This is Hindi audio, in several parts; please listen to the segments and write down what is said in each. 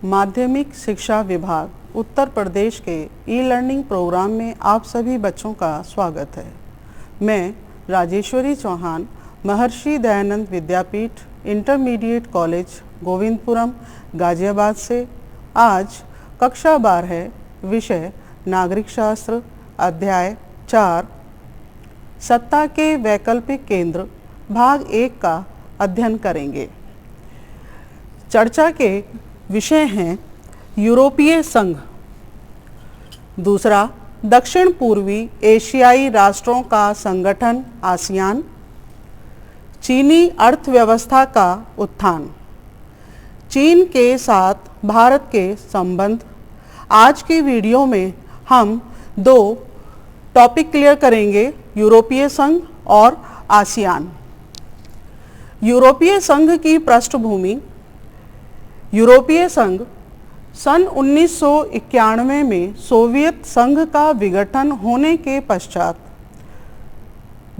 माध्यमिक शिक्षा विभाग उत्तर प्रदेश के ई लर्निंग प्रोग्राम में आप सभी बच्चों का स्वागत है। मैं राजेश्वरी चौहान महर्षि दयानंद विद्यापीठ इंटरमीडिएट कॉलेज गोविंदपुरम गाजियाबाद से आज कक्षा 12 है, विषय नागरिक शास्त्र, अध्याय 4 सत्ता के वैकल्पिक केंद्र भाग 1 का अध्ययन करेंगे। चर्चा के विषय हैं यूरोपीय संघ, दूसरा दक्षिण पूर्वी एशियाई राष्ट्रों का संगठन आसियान, चीनी अर्थव्यवस्था का उत्थान, चीन के साथ भारत के संबंध। आज की वीडियो में हम 2 टॉपिक क्लियर करेंगे, यूरोपीय संघ और आसियान। यूरोपीय संघ की पृष्ठभूमि। यूरोपीय संघ सन 1991 में सोवियत संघ का विघटन होने के पश्चात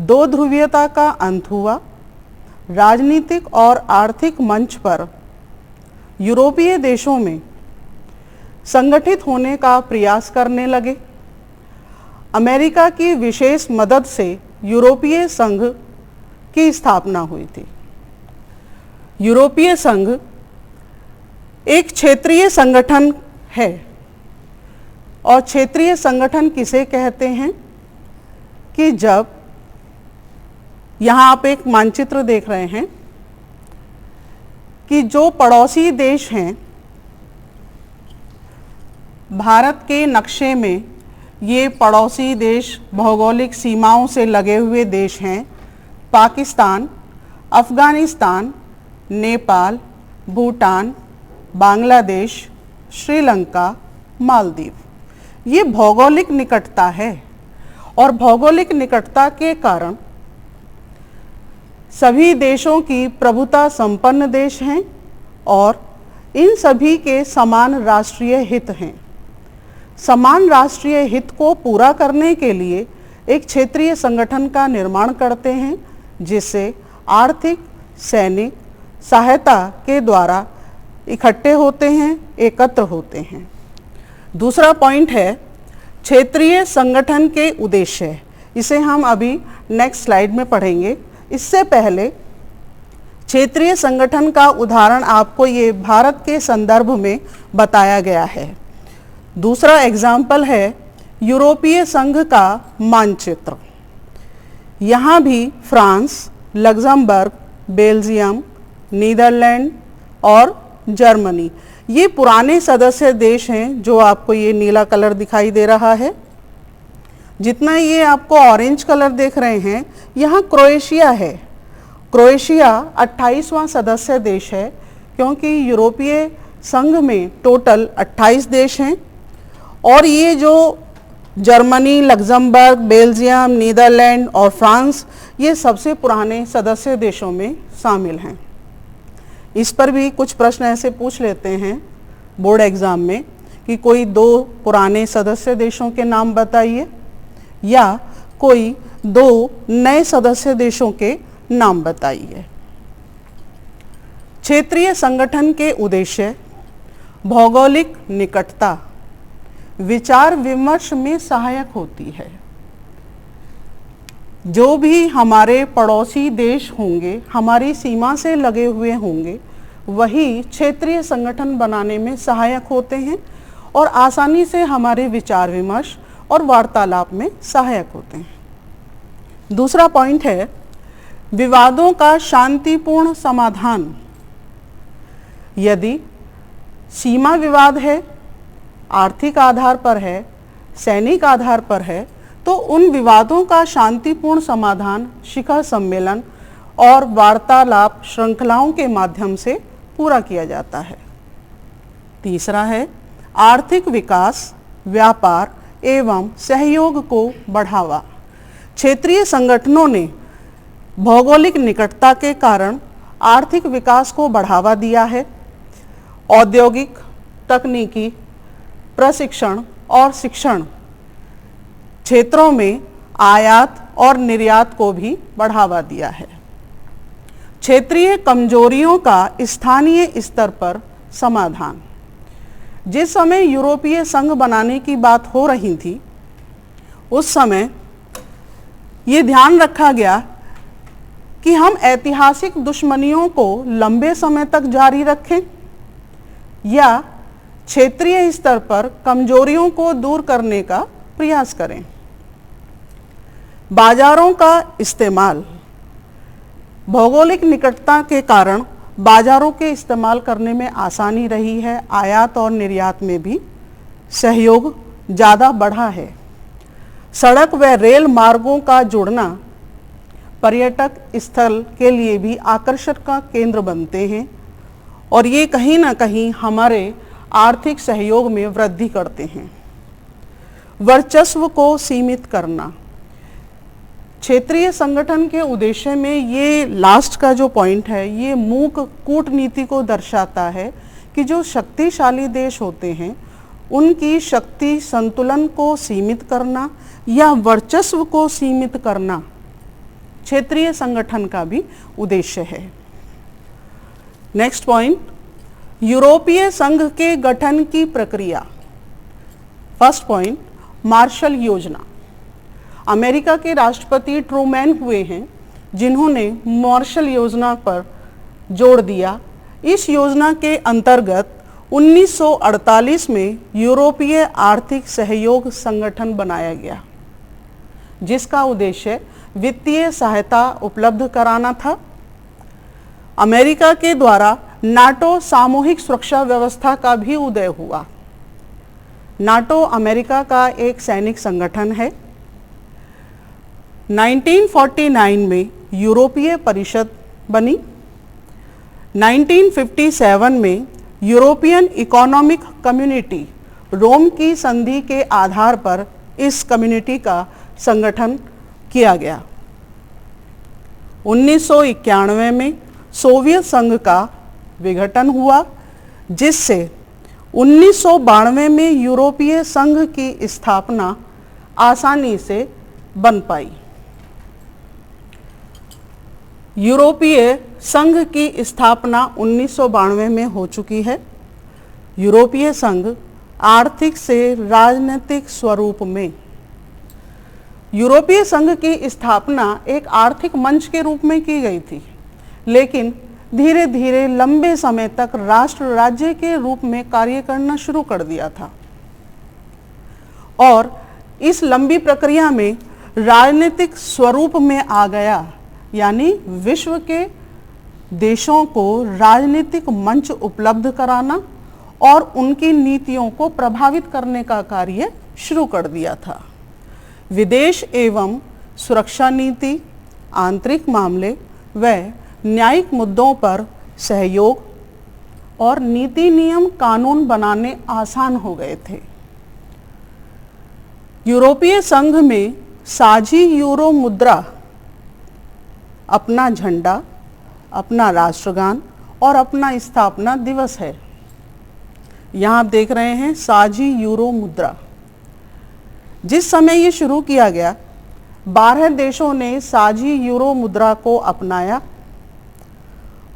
2 ध्रुवीयता का अंत हुआ। राजनीतिक और आर्थिक मंच पर यूरोपीय देशों में संगठित होने का प्रयास करने लगे। अमेरिका की विशेष मदद से यूरोपीय संघ की स्थापना हुई थी। यूरोपीय संघ एक क्षेत्रीय संगठन है और क्षेत्रीय संगठन किसे कहते हैं कि जब यहाँ आप एक मानचित्र देख रहे हैं कि जो पड़ोसी देश हैं भारत के नक्शे में, ये पड़ोसी देश भौगोलिक सीमाओं से लगे हुए देश हैं। पाकिस्तान, अफगानिस्तान, नेपाल, भूटान, बांग्लादेश, श्रीलंका, मालदीव। ये भौगोलिक निकटता है और भौगोलिक निकटता के कारण सभी देशों की प्रभुता संपन्न देश हैं और इन सभी के समान राष्ट्रीय हित हैं। समान राष्ट्रीय हित को पूरा करने के लिए एक क्षेत्रीय संगठन का निर्माण करते हैं, जिससे आर्थिक, सैनिक सहायता के द्वारा इकट्ठे होते हैं, एकत्र होते हैं। दूसरा पॉइंट है क्षेत्रीय संगठन के उद्देश्य। इसे हम अभी नेक्स्ट स्लाइड में पढ़ेंगे। इससे पहले क्षेत्रीय संगठन का उदाहरण आपको ये भारत के संदर्भ में बताया गया है। दूसरा एग्जाम्पल है यूरोपीय संघ का मानचित्र। यहाँ भी फ्रांस, लग्जमबर्ग, बेल्जियम, नीदरलैंड और जर्मनी ये पुराने सदस्य देश हैं। जो आपको ये नीला कलर दिखाई दे रहा है, जितना ये आपको ऑरेंज कलर देख रहे हैं, यहाँ क्रोएशिया है। क्रोएशिया 28वां सदस्य देश है, क्योंकि यूरोपीय संघ में टोटल 28 देश हैं और ये जो जर्मनी, लग्जमबर्ग, बेल्जियम, नीदरलैंड और फ्रांस ये सबसे पुराने सदस्य देशों में शामिल हैं। इस पर भी कुछ प्रश्न ऐसे पूछ लेते हैं बोर्ड एग्जाम में कि कोई 2 पुराने सदस्य देशों के नाम बताइए या कोई 2 नए सदस्य देशों के नाम बताइए। क्षेत्रीय संगठन के उद्देश्य भौगोलिक निकटता विचार विमर्श में सहायक होती है। जो भी हमारे पड़ोसी देश होंगे, हमारी सीमा से लगे हुए होंगे, वही क्षेत्रीय संगठन बनाने में सहायक होते हैं और आसानी से हमारे विचार विमर्श और वार्तालाप में सहायक होते हैं। दूसरा पॉइंट है विवादों का शांतिपूर्ण समाधान। यदि सीमा विवाद है, आर्थिक आधार पर है, सैनिक आधार पर है, तो उन विवादों का शांतिपूर्ण समाधान शिखर सम्मेलन और वार्तालाप श्रृंखलाओं के माध्यम से पूरा किया जाता है। तीसरा है आर्थिक विकास, व्यापार एवं सहयोग को बढ़ावा। क्षेत्रीय संगठनों ने भौगोलिक निकटता के कारण आर्थिक विकास को बढ़ावा दिया है। औद्योगिक, तकनीकी, प्रशिक्षण और शिक्षण क्षेत्रों में आयात और निर्यात को भी बढ़ावा दिया है। क्षेत्रीय कमजोरियों का स्थानीय स्तर पर समाधान। जिस समय यूरोपीय संघ बनाने की बात हो रही थी, उस समय ये ध्यान रखा गया कि हम ऐतिहासिक दुश्मनियों को लंबे समय तक जारी रखें या क्षेत्रीय स्तर पर कमजोरियों को दूर करने का प्रयास करें। बाजारों का इस्तेमाल। भौगोलिक निकटता के कारण बाजारों के इस्तेमाल करने में आसानी रही है। आयात और निर्यात में भी सहयोग ज़्यादा बढ़ा है। सड़क व रेल मार्गों का जुड़ना पर्यटक स्थल के लिए भी आकर्षण का केंद्र बनते हैं और ये कहीं ना कहीं हमारे आर्थिक सहयोग में वृद्धि करते हैं। वर्चस्व को सीमित करना। क्षेत्रीय संगठन के उद्देश्य में ये लास्ट का जो पॉइंट है, ये मूक कूटनीति को दर्शाता है कि जो शक्तिशाली देश होते हैं उनकी शक्ति संतुलन को सीमित करना या वर्चस्व को सीमित करना क्षेत्रीय संगठन का भी उद्देश्य है। नेक्स्ट पॉइंट, यूरोपीय संघ के गठन की प्रक्रिया। फर्स्ट पॉइंट, मार्शल योजना। अमेरिका के राष्ट्रपति ट्रूमैन हुए हैं जिन्होंने मार्शल योजना पर जोर दिया। इस योजना के अंतर्गत 1948 में यूरोपीय आर्थिक सहयोग संगठन बनाया गया, जिसका उद्देश्य वित्तीय सहायता उपलब्ध कराना था। अमेरिका के द्वारा नाटो सामूहिक सुरक्षा व्यवस्था का भी उदय हुआ। नाटो अमेरिका का एक सैनिक संगठन है। 1949 में यूरोपीय परिषद बनी। 1957 में यूरोपियन इकोनॉमिक कम्युनिटी रोम की संधि के आधार पर इस कम्युनिटी का संगठन किया गया। 1991 में सोवियत संघ का विघटन हुआ, जिससे 1992 में यूरोपीय संघ की स्थापना आसानी से बन पाई। यूरोपीय संघ की स्थापना 1992 में हो चुकी है। यूरोपीय संघ आर्थिक से राजनीतिक स्वरूप में। यूरोपीय संघ की स्थापना एक आर्थिक मंच के रूप में की गई थी, लेकिन धीरे धीरे लंबे समय तक राष्ट्र राज्य के रूप में कार्य करना शुरू कर दिया था और इस लंबी प्रक्रिया में राजनीतिक स्वरूप में आ गया, यानी विश्व के देशों को राजनीतिक मंच उपलब्ध कराना और उनकी नीतियों को प्रभावित करने का कार्य शुरू कर दिया था। विदेश एवं सुरक्षा नीति, आंतरिक मामले व न्यायिक मुद्दों पर सहयोग और नीति नियम कानून बनाने आसान हो गए थे। यूरोपीय संघ में साझी यूरो मुद्रा, अपना झंडा, अपना राष्ट्रगान और अपना स्थापना दिवस है। यहाँ आप देख रहे हैं साझी यूरो मुद्रा। जिस समय ये शुरू किया गया, 12 देशों ने साझी यूरो मुद्रा को अपनाया।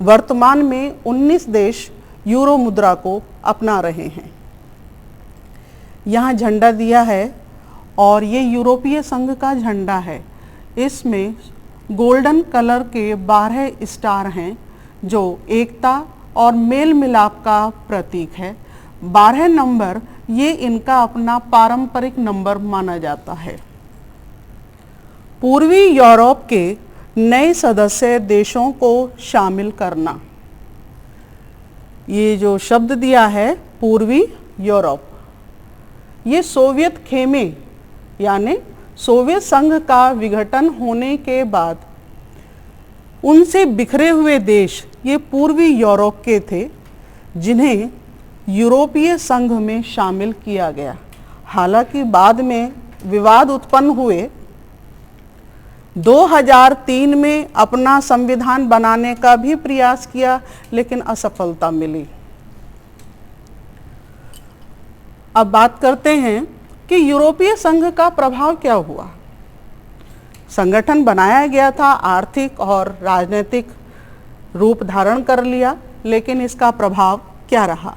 वर्तमान में 19 देश यूरो मुद्रा को अपना रहे हैं। यहाँ झंडा दिया है और ये यूरोपीय संघ का झंडा है। इसमें गोल्डन कलर के 12 स्टार हैं जो एकता और मेल मिलाप का प्रतीक है। 12 नंबर ये इनका अपना पारंपरिक नंबर माना जाता है। पूर्वी यूरोप के नए सदस्य देशों को शामिल करना। ये जो शब्द दिया है पूर्वी यूरोप, ये सोवियत खेमे यानी सोवियत संघ का विघटन होने के बाद उनसे बिखरे हुए देश ये पूर्वी यूरोप के थे, जिन्हें यूरोपीय संघ में शामिल किया गया। हालांकि बाद में विवाद उत्पन्न हुए। 2003 में अपना संविधान बनाने का भी प्रयास किया, लेकिन असफलता मिली। अब बात करते हैं कि यूरोपीय संघ का प्रभाव क्या हुआ। संगठन बनाया गया था, आर्थिक और राजनीतिक रूप धारण कर लिया, लेकिन इसका प्रभाव क्या रहा।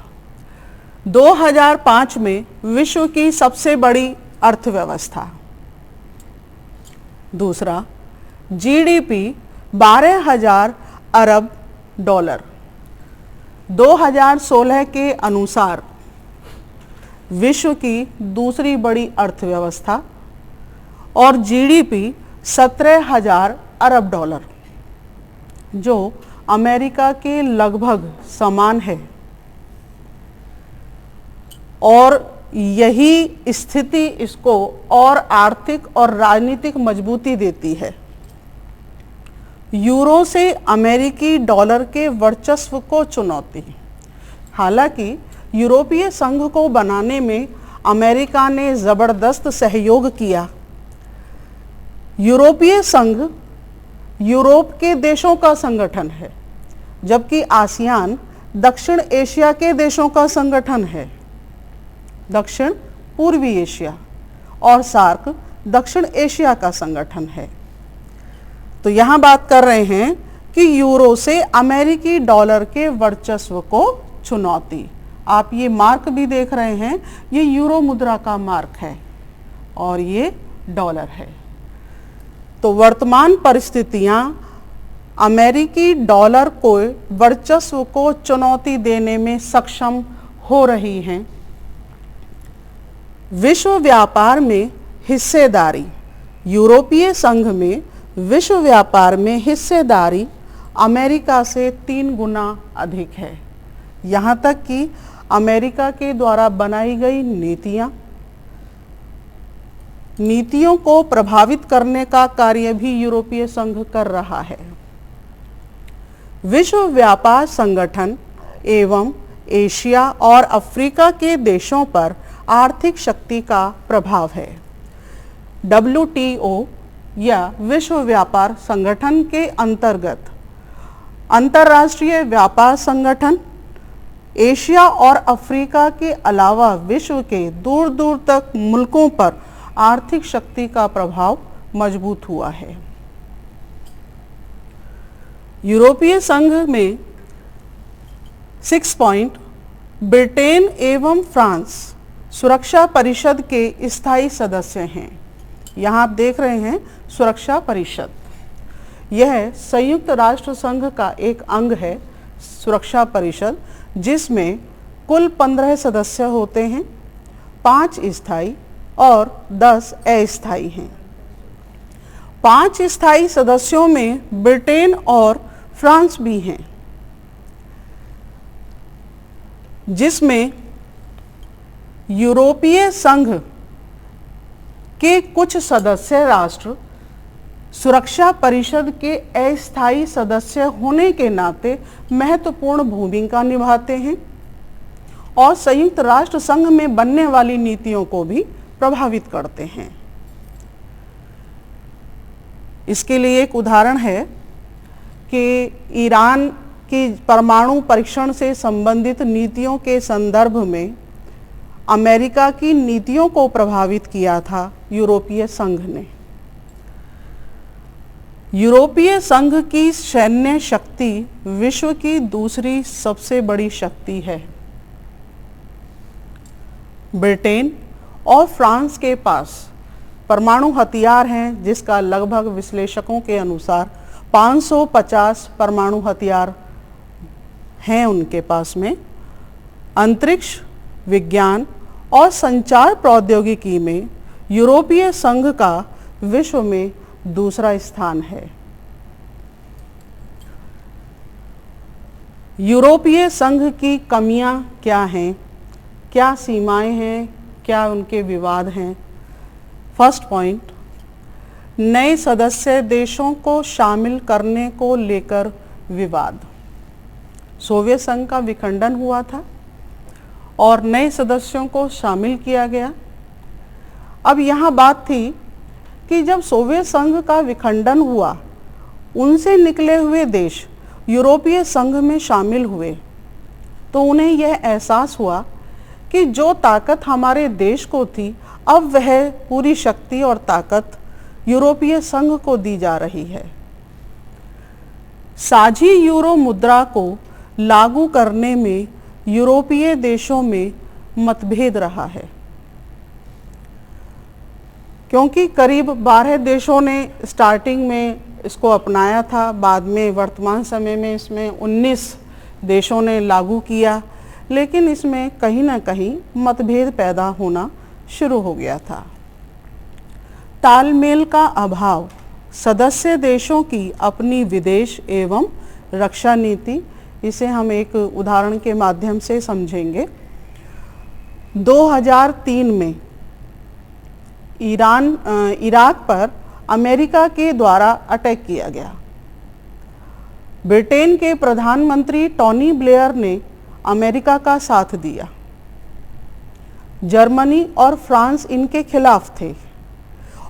2005 में विश्व की सबसे बड़ी अर्थव्यवस्था। दूसरा, जीडीपी 12,000 अरब डॉलर। 2016 के अनुसार विश्व की दूसरी बड़ी अर्थव्यवस्था और जीडीपी 17,000 अरब डॉलर, जो अमेरिका के लगभग समान है। और यही स्थिति इसको और आर्थिक और राजनीतिक मजबूती देती है। यूरो से अमेरिकी डॉलर के वर्चस्व को चुनौती। हालांकि यूरोपीय संघ को बनाने में अमेरिका ने जबरदस्त सहयोग किया। यूरोपीय संघ यूरोप के देशों का संगठन है, जबकि आसियान दक्षिण एशिया के देशों का संगठन है, दक्षिण पूर्वी एशिया, और सार्क दक्षिण एशिया का संगठन है। तो यहाँ बात कर रहे हैं कि यूरो से अमेरिकी डॉलर के वर्चस्व को चुनौती। आप ये मार्क भी देख रहे हैं, ये यूरो मुद्रा का मार्क है और ये डॉलर है। तो वर्तमान परिस्थितियां अमेरिकी डॉलर को वर्चस्व को चुनौती देने में सक्षम हो रही हैं। विश्व व्यापार में हिस्सेदारी। यूरोपीय संघ में विश्व व्यापार में हिस्सेदारी अमेरिका से 3 गुना अधिक है। यहाँ तक कि अमेरिका के द्वारा बनाई गई नीतियों को प्रभावित करने का कार्य भी यूरोपीय संघ कर रहा है। विश्व व्यापार संगठन एवं एशिया और अफ्रीका के देशों पर आर्थिक शक्ति का प्रभाव है। WTO या विश्व व्यापार संगठन के अंतर्गत अंतर्राष्ट्रीय व्यापार संगठन एशिया और अफ्रीका के अलावा विश्व के दूर दूर तक मुल्कों पर आर्थिक शक्ति का प्रभाव मजबूत हुआ है। यूरोपीय संघ में 6 पॉइंट ब्रिटेन एवं फ्रांस सुरक्षा परिषद के स्थायी सदस्य हैं। यहाँ आप देख रहे हैं सुरक्षा परिषद, यह संयुक्त राष्ट्र संघ का एक अंग है। सुरक्षा परिषद जिसमें कुल 15 सदस्य होते हैं, 5 स्थायी और 10 अस्थायी हैं। 5 स्थायी सदस्यों में ब्रिटेन और फ्रांस भी हैं, जिसमें यूरोपीय संघ के कुछ सदस्य राष्ट्र सुरक्षा परिषद के अस्थायी सदस्य होने के नाते महत्वपूर्ण भूमिका निभाते हैं और संयुक्त राष्ट्र संघ में बनने वाली नीतियों को भी प्रभावित करते हैं। इसके लिए एक उदाहरण है कि ईरान की परमाणु परीक्षण से संबंधित नीतियों के संदर्भ में अमेरिका की नीतियों को प्रभावित किया था यूरोपीय संघ ने। यूरोपीय संघ की सैन्य शक्ति विश्व की दूसरी सबसे बड़ी शक्ति है। ब्रिटेन और फ्रांस के पास परमाणु हथियार हैं, जिसका लगभग विश्लेषकों के अनुसार 550 परमाणु हथियार हैं उनके पास में। अंतरिक्ष विज्ञान और संचार प्रौद्योगिकी में यूरोपीय संघ का विश्व में दूसरा स्थान है। यूरोपीय संघ की कमियां क्या हैं, क्या सीमाएं हैं, क्या उनके विवाद हैं। फर्स्ट पॉइंट, नए सदस्य देशों को शामिल करने को लेकर विवाद। सोवियत संघ का विखंडन हुआ था और नए सदस्यों को शामिल किया गया। अब यहाँ बात थी कि जब सोवियत संघ का विखंडन हुआ, उनसे निकले हुए देश यूरोपीय संघ में शामिल हुए, तो उन्हें यह एहसास हुआ कि जो ताकत हमारे देश को थी, अब वह पूरी शक्ति और ताकत यूरोपीय संघ को दी जा रही है। साझी यूरो मुद्रा को लागू करने में यूरोपीय देशों में मतभेद रहा है, क्योंकि करीब 12 देशों ने स्टार्टिंग में इसको अपनाया था, बाद में वर्तमान समय में इसमें 19 देशों ने लागू किया, लेकिन इसमें कहीं ना कहीं मतभेद पैदा होना शुरू हो गया था। तालमेल का अभाव, सदस्य देशों की अपनी विदेश एवं रक्षा नीति, इसे हम एक उदाहरण के माध्यम से समझेंगे। 2003 में इराक पर अमेरिका के द्वारा अटैक किया गया। ब्रिटेन के प्रधानमंत्री टोनी ब्लेयर ने अमेरिका का साथ दिया। जर्मनी और फ्रांस इनके खिलाफ थे,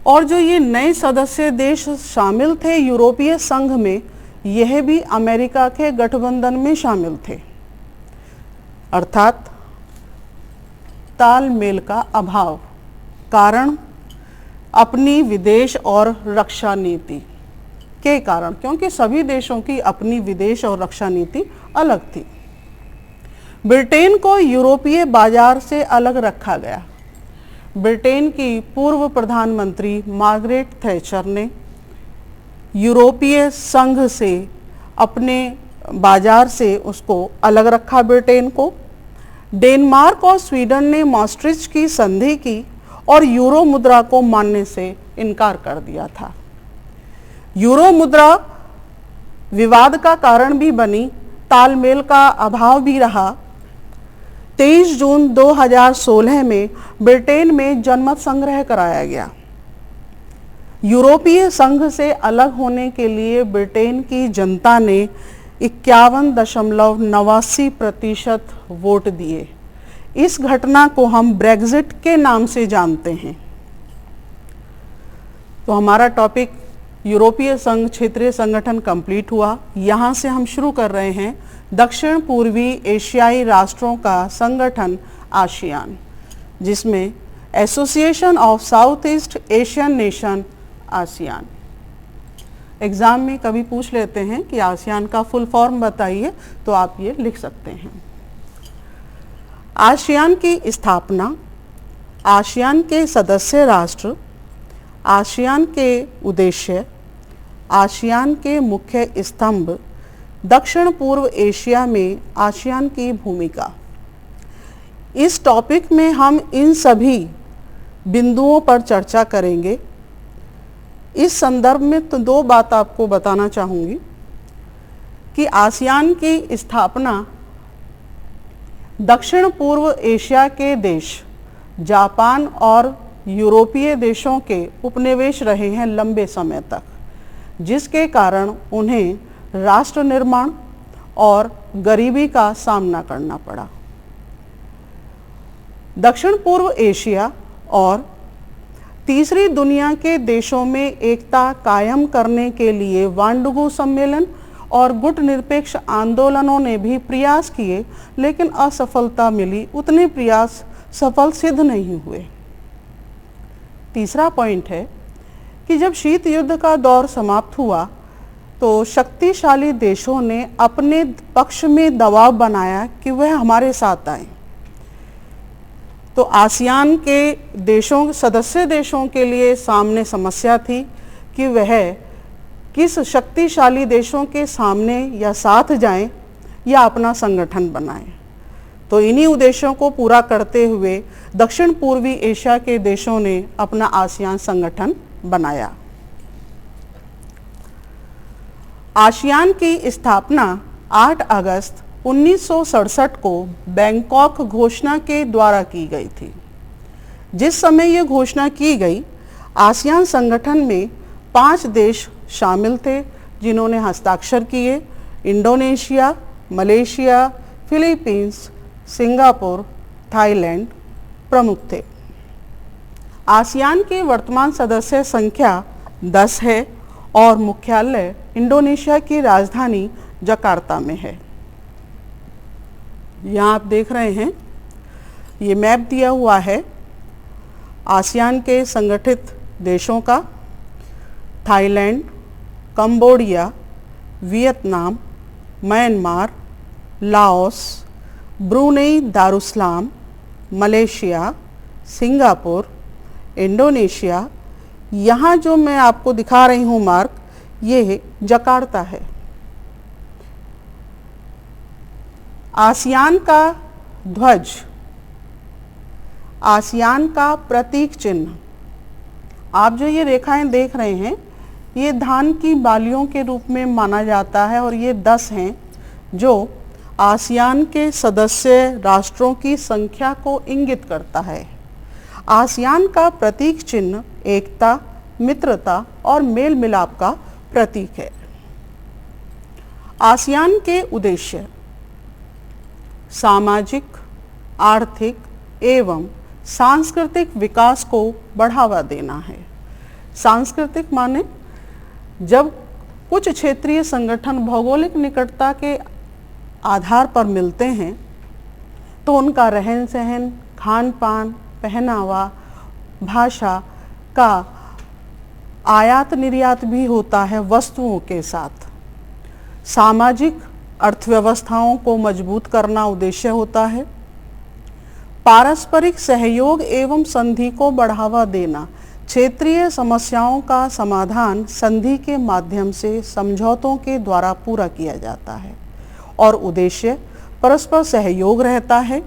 और जो ये नए सदस्य देश शामिल थे यूरोपीय संघ में, यह भी अमेरिका के गठबंधन में शामिल थे। अर्थात तालमेल का अभाव, कारण अपनी विदेश और रक्षा नीति के कारण, क्योंकि सभी देशों की अपनी विदेश और रक्षा नीति अलग थी। ब्रिटेन को यूरोपीय बाजार से अलग रखा गया। ब्रिटेन की पूर्व प्रधानमंत्री मार्गरेट थैचर ने यूरोपीय संघ से, अपने बाजार से उसको अलग रखा ब्रिटेन को। डेनमार्क और स्वीडन ने maastricht की संधि की और यूरो मुद्रा को मानने से इनकार कर दिया था। यूरो मुद्रा विवाद का कारण भी बनी, तालमेल का अभाव भी रहा। 23 जून 2016 में ब्रिटेन में जनमत संग्रह कराया गया। यूरोपीय संघ से अलग होने के लिए ब्रिटेन की जनता ने 51.89% वोट दिए। इस घटना को हम ब्रेग्जिट के नाम से जानते हैं। तो हमारा टॉपिक यूरोपीय संघ क्षेत्रीय संगठन कंप्लीट हुआ। यहाँ से हम शुरू कर रहे हैं दक्षिण पूर्वी एशियाई राष्ट्रों का संगठन आसियान, जिसमें association of south east Asian nation ASEAN. Exam में कभी पूछ लेते हैं कि आसियान का फुल फॉर्म बताइए, तो आप ये लिख सकते हैं। आसियान की स्थापना, आसियान के सदस्य राष्ट्र, आसियान के उद्देश्य, आसियान के मुख्य स्तंभ, दक्षिण पूर्व एशिया में आसियान की भूमिका। इस टॉपिक में हम इन सभी बिंदुओं पर चर्चा करेंगे। इस संदर्भ में तो 2 बात आपको बताना चाहूँगी कि आसियान की स्थापना दक्षिण पूर्व एशिया के देश जापान और यूरोपीय देशों के उपनिवेश रहे हैं लंबे समय तक, जिसके कारण उन्हें राष्ट्र निर्माण और गरीबी का सामना करना पड़ा। दक्षिण पूर्व एशिया और तीसरी दुनिया के देशों में एकता कायम करने के लिए वांडुगु सम्मेलन और गुट निरपेक्ष आंदोलनों ने भी प्रयास किए, लेकिन असफलता मिली। उतने प्रयास सफल सिद्ध नहीं हुए। तीसरा पॉइंट है कि जब शीत युद्ध का दौर समाप्त हुआ तो शक्तिशाली देशों ने अपने पक्ष में दबाव बनाया कि वह हमारे साथ आए। तो आसियान के देशों, सदस्य देशों के लिए सामने समस्या थी कि वह किस शक्तिशाली देशों के सामने या साथ जाएं या अपना संगठन बनाएं। तो इन्हीं उद्देश्यों को पूरा करते हुए दक्षिण पूर्वी एशिया के देशों ने अपना आसियान संगठन बनाया। आसियान की स्थापना 8 अगस्त 1967 को बैंकॉक घोषणा के द्वारा की गई थी। जिस समय यह घोषणा की गई, आसियान संगठन में 5 देश शामिल थे जिन्होंने हस्ताक्षर किए। Indonesia, Malaysia, Philippines, Singapore, Thailand प्रमुख थे। आसियान की वर्तमान सदस्य संख्या 10 है और मुख्यालय इंडोनेशिया की राजधानी जकार्ता में है। यहाँ आप देख रहे हैं, ये मैप दिया हुआ है आसियान के संगठित देशों का। Thailand, Cambodia, Vietnam, Myanmar, Laos, Brunei Darussalam, Malaysia, Singapore, Indonesia, यहाँ जो मैं आपको दिखा रही हूँ मार्क, ये जकार्ता है। आसियान का ध्वज, आसियान का प्रतीक चिन्ह, आप जो ये रेखाएं देख रहे हैं ये धान की बालियों के रूप में माना जाता है और ये 10 हैं जो आसियान के सदस्य राष्ट्रों की संख्या को इंगित करता है। आसियान का प्रतीक चिन्ह एकता, मित्रता और मेल मिलाप का प्रतीक है। आसियान के उद्देश्य सामाजिक, आर्थिक एवं सांस्कृतिक विकास को बढ़ावा देना है। सांस्कृतिक माने जब कुछ क्षेत्रीय संगठन भौगोलिक निकटता के आधार पर मिलते हैं तो उनका रहन सहन, खान पान, पहनावा, भाषा का आयात निर्यात भी होता है वस्तुओं के साथ। सामाजिक अर्थव्यवस्थाओं को मजबूत करना उद्देश्य होता है। पारस्परिक सहयोग एवं संधि को बढ़ावा देना, क्षेत्रीय समस्याओं का समाधान संधि के माध्यम से समझौतों के द्वारा पूरा किया जाता है और उद्देश्य परस्पर सहयोग रहता है।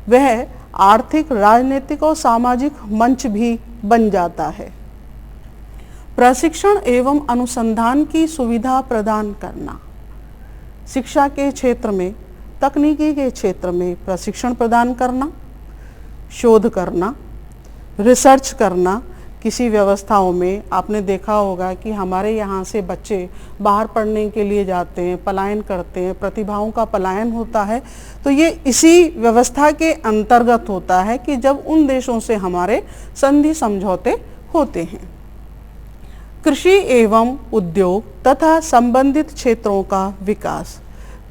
वह आर्थिक, राजनीतिक और सामाजिक मंच भी बन जाता है। प्रशिक्षण एवं अनुसंधान की सुविधा प्रदान करना, शिक्षा के क्षेत्र में, तकनीकी के क्षेत्र में प्रशिक्षण प्रदान करना, शोध करना, रिसर्च करना। किसी व्यवस्थाओं में आपने देखा होगा कि हमारे यहाँ से बच्चे बाहर पढ़ने के लिए जाते हैं, पलायन करते हैं, प्रतिभाओं का पलायन होता है, तो ये इसी व्यवस्था के अंतर्गत होता है कि जब उन देशों से हमारे संधि समझौते होते हैं। कृषि एवं उद्योग तथा संबंधित क्षेत्रों का विकास,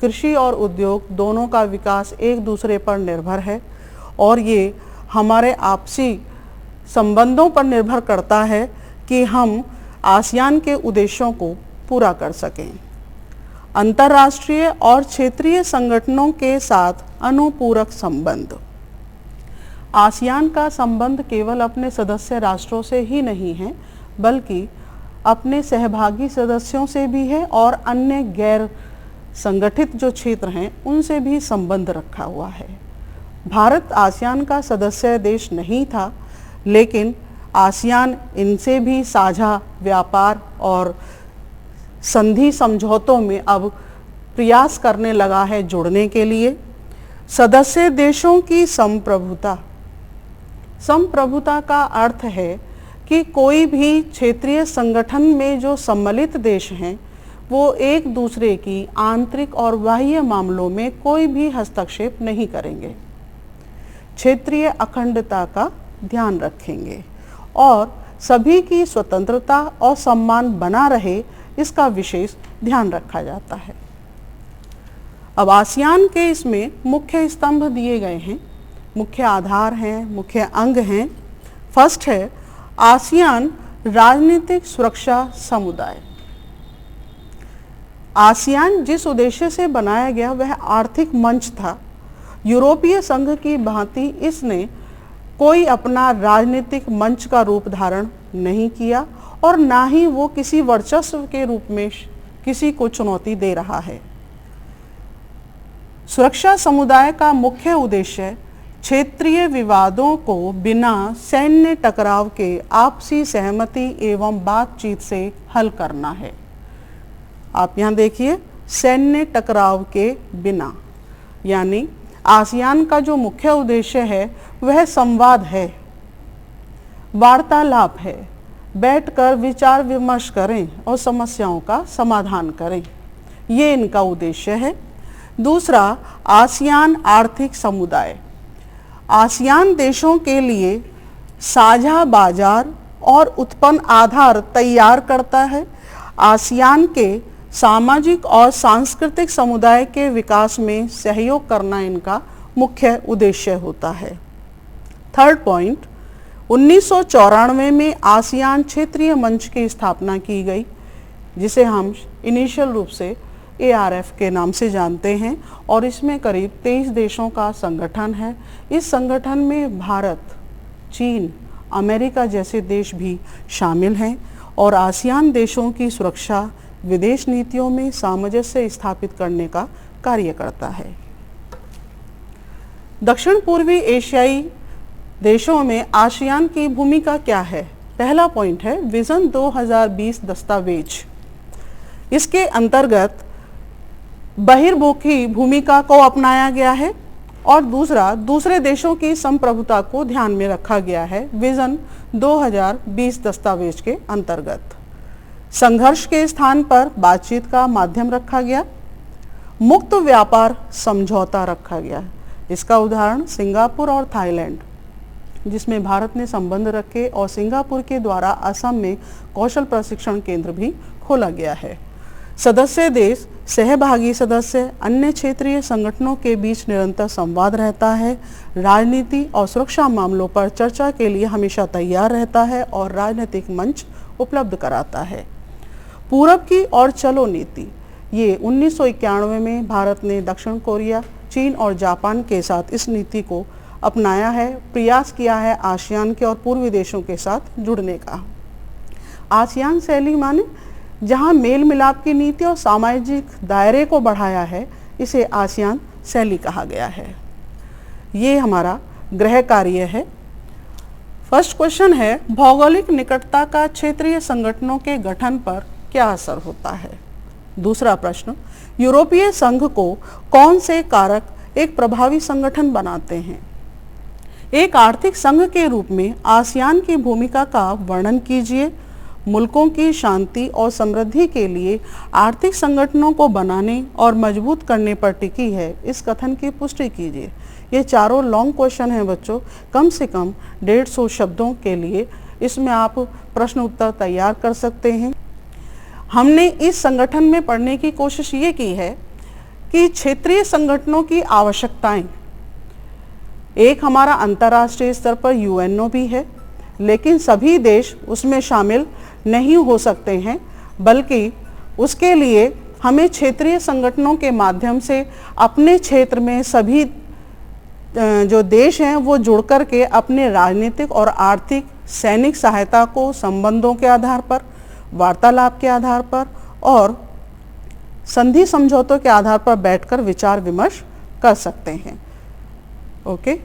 कृषि और उद्योग दोनों का विकास एक दूसरे पर निर्भर है और ये हमारे आपसी संबंधों पर निर्भर करता है कि हम आसियान के उद्देश्यों को पूरा कर सकें। अंतर्राष्ट्रीय और क्षेत्रीय संगठनों के साथ अनुपूरक संबंध, आसियान का संबंध केवल अपने सदस्य राष्ट्रों से ही नहीं है बल्कि अपने सहभागी सदस्यों से भी है और अन्य गैर संगठित जो क्षेत्र हैं उनसे भी संबंध रखा हुआ है। भारत आसियान का सदस्य देश नहीं था, लेकिन आसियान इनसे भी साझा व्यापार और संधि समझौतों में अब प्रयास करने लगा है जुड़ने के लिए। सदस्य देशों की संप्रभुता, संप्रभुता का अर्थ है कि कोई भी क्षेत्रीय संगठन में जो सम्मिलित देश हैं वो एक दूसरे की आंतरिक और बाह्य मामलों में कोई भी हस्तक्षेप नहीं करेंगे, क्षेत्रीय अखंडता का ध्यान रखेंगे और सभी की स्वतंत्रता और सम्मान बना रहे, इसका विशेष ध्यान रखा जाता है। अब आसियान के इसमें मुख्य स्तंभ दिए गए हैं, मुख्य आधार हैं, मुख्य अंग हैं। फर्स्ट है आसियान राजनीतिक सुरक्षा समुदाय। आसियान जिस उद्देश्य से बनाया गया वह आर्थिक मंच था। यूरोपीय संघ की भांति इसने कोई अपना राजनीतिक मंच का रूप धारण नहीं किया और ना ही वो किसी वर्चस्व के रूप में किसी को चुनौती दे रहा है। सुरक्षा समुदाय का मुख्य उद्देश्य क्षेत्रीय विवादों को बिना सैन्य टकराव के आपसी सहमति एवं बातचीत से हल करना है। आप यहाँ देखिए, सैन्य टकराव के बिना, यानी आसियान का जो मुख्य उद्देश्य है वह संवाद है, वार्तालाप है, बैठकर विचार विमर्श करें और समस्याओं का समाधान करें, ये इनका उद्देश्य है। दूसरा, आसियान आर्थिक समुदाय आसियान देशों के लिए साझा बाजार और उत्पन्न आधार तैयार करता है। आसियान के सामाजिक और सांस्कृतिक समुदाय के विकास में सहयोग करना इनका मुख्य उद्देश्य होता है। थर्ड पॉइंट, 1994 में आसियान क्षेत्रीय मंच की स्थापना की गई, जिसे हम इनिशियल रूप से ARF के नाम से जानते हैं और इसमें करीब 23 देशों का संगठन है। इस संगठन में भारत, चीन, अमेरिका जैसे देश भी शामिल हैं और आसियान देशों की सुरक्षा विदेश नीतियों में सामंजस्य स्थापित करने का कार्य करता है। दक्षिण पूर्वी एशियाई देशों में आसियान की भूमिका क्या है? पहला पॉइंट है विजन 2020 दस्तावेज। इसके अंतर्गत बहिर्मुखी भूमिका को अपनाया गया है और दूसरे देशों की संप्रभुता को ध्यान में रखा गया है विजन 2020 दस्तावेज के अंतर्गत। संघर्ष के स्थान पर बातचीत का माध्यम रखा गया। मुक्त व्यापार समझौता रखा गया। इसका उदाहरण सिंगापुर और थाईलैंड, जिसमें भारत ने संबंध रखे और सिंगापुर के द्वारा असम में कौशल प्रशिक्षण केंद्र भी खोला गया है। सदस्य देश, सहभागी सदस्य, अन्य क्षेत्रीय संगठनों के बीच निरंतर संवाद रहता है। राजनीति और सुरक्षा मामलों पर चर्चा के लिए हमेशा तैयार रहता है और राजनीतिक मंच उपलब्ध कराता है। पूरब की ओर चलो नीति, ये 1991 में भारत ने दक्षिण कोरिया, चीन और जापान के साथ इस नीति को अपनाया है। प्रयास किया है आसियान के और पूर्वी देशों के साथ जुड़ने का। आसियान शैली माने जहां मेल मिलाप की नीति और सामाजिक दायरे को बढ़ाया है, इसे आसियान शैली कहा गया है। ये हमारा गृह कार्य है। फर्स्ट क्वेश्चन है, भौगोलिक निकटता का क्षेत्रीय संगठनों के गठन पर क्या असर होता है? दूसरा प्रश्न, यूरोपीय संघ को कौन से कारक एक प्रभावी संगठन बनाते हैं? एक आर्थिक संघ के रूप में आसियान की भूमिका का वर्णन कीजिए। मुल्कों की शांति और समृद्धि के लिए आर्थिक संगठनों को बनाने और मजबूत करने पर टिकी है, इस कथन की पुष्टि कीजिए। ये चारों लॉन्ग क्वेश्चन हैं बच्चों, कम से कम 150 शब्दों के लिए। इसमें आप प्रश्न उत्तर तैयार कर सकते हैं। हमने इस संगठन में पढ़ने की कोशिश ये की है कि क्षेत्रीय संगठनों की आवश्यकताएं, एक हमारा अंतर्राष्ट्रीय स्तर पर UNO भी है, लेकिन सभी देश उसमें शामिल नहीं हो सकते हैं, बल्कि उसके लिए हमें क्षेत्रीय संगठनों के माध्यम से अपने क्षेत्र में सभी जो देश हैं वो जुड़ कर के अपने राजनीतिक और आर्थिक सैनिक सहायता को संबंधों के आधार पर, वार्तालाप के आधार पर और संधि समझौतों के आधार पर बैठकर विचार विमर्श कर सकते हैं। ओके।